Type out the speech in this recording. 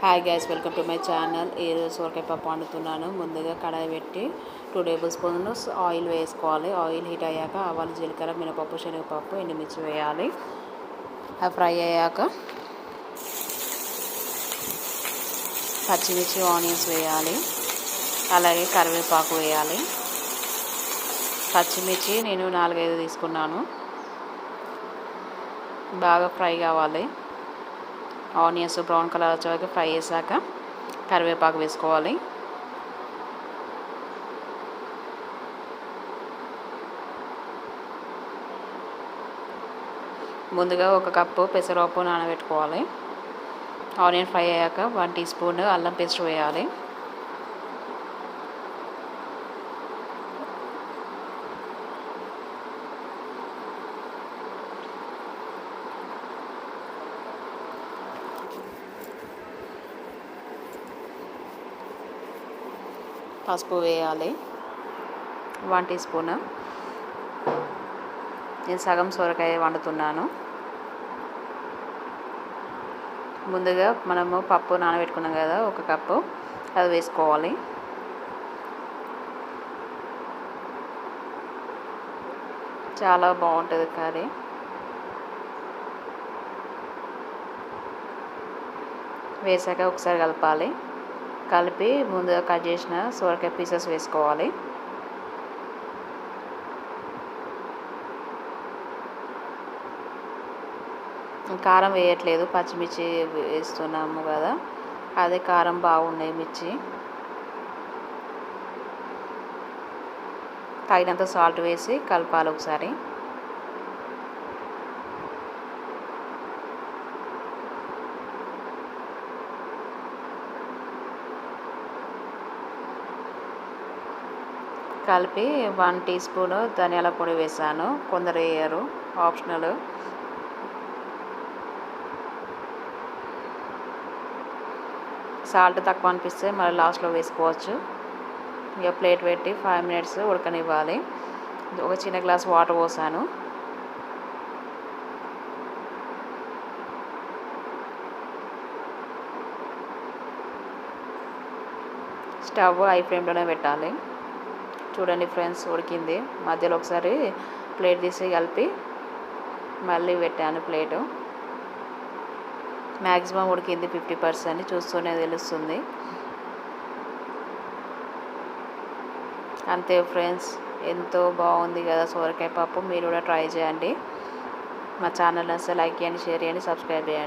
Hi guys, welcome to my channel. ఈరోజు సొరకాయ పప్పు వండుతున్నాను. ముందుగా కడాయి పెట్టి 2 టేబుల్ స్పూన్స్ ఆయిల్ వేసుకోవాలి. ఆయిల్ హీట్ అయ్యాక ఆవాలు, జీలకర్ర, మినపప్పు, శనగపప్పు, ఎండుమిర్చి వేయాలి. అవి ఫ్రై అయ్యాక పచ్చిమిర్చి, ఆనియన్స్ వేయాలి. అలాగే కరివేపాకు వేయాలి. పచ్చిమిర్చి నేను 4-5 తీసుకున్నాను. బాగా ఫ్రై కావాలి. ఆనియన్స్ బ్రౌన్ కలర్ వచ్చేవరకు ఫ్రై చేశాక కరివేపాకు వేసుకోవాలి. ముందుగా 1 కప్పు పెసరపప్పు నానబెట్టుకోవాలి. ఆనియన్ ఫ్రై అయ్యాక 1 టీ స్పూన్ అల్లం పేస్ట్ వేయాలి. పసుపు వేయాలి 1 టీ స్పూన్. నేను సగం సొరకాయ వండుతున్నాను. ముందుగా మనము పప్పు నానబెట్టుకున్నాం కదా, 1 కప్పు అది వేసుకోవాలి. చాలా బాగుంటుంది కర్రీ. వేసాక ఒకసారి కలపాలి. కలిపి ముందుగా కట్ చేసిన సొరకాయ పీసెస్ వేసుకోవాలి. కారం వేయట్లేదు, పచ్చిమిర్చి వేస్తున్నాము కదా, అదే కారం బాగున్నాయి మిర్చి. తగినంత సాల్ట్ వేసి కలపాలి ఒకసారి. కలిపి 1 టీ స్పూన్ ధనియాల పొడి వేసాను. కొందరు వేయరు, ఆప్షనల్. సాల్ట్ తక్కువ అనిపిస్తే మళ్ళీ లాస్ట్లో వేసుకోవచ్చు. ఇక ప్లేట్ పెట్టి 5 మినిట్స్ ఉడకనివ్వాలి. ఒక చిన్న గ్లాస్ వాటర్ పోసాను. స్టవ్ హై ఫ్లేమ్లోనే పెట్టాలి. చూడండి ఫ్రెండ్స్, ఉడికింది. మధ్యలో ఒకసారి ప్లేట్ తీసి కలిపి మళ్ళీ పెట్టాను ప్లేటు. మ్యాక్సిమం ఉడికింది 50%, చూస్తూనే తెలుస్తుంది. అంతే ఫ్రెండ్స్, ఎంతో బాగుంది కదా సొరకాయ పప్పు. మీరు కూడా ట్రై చేయండి. మా ఛానల్ నచ్చితే లైక్ చేయండి, షేర్ చేయండి, సబ్స్క్రైబ్ చేయండి.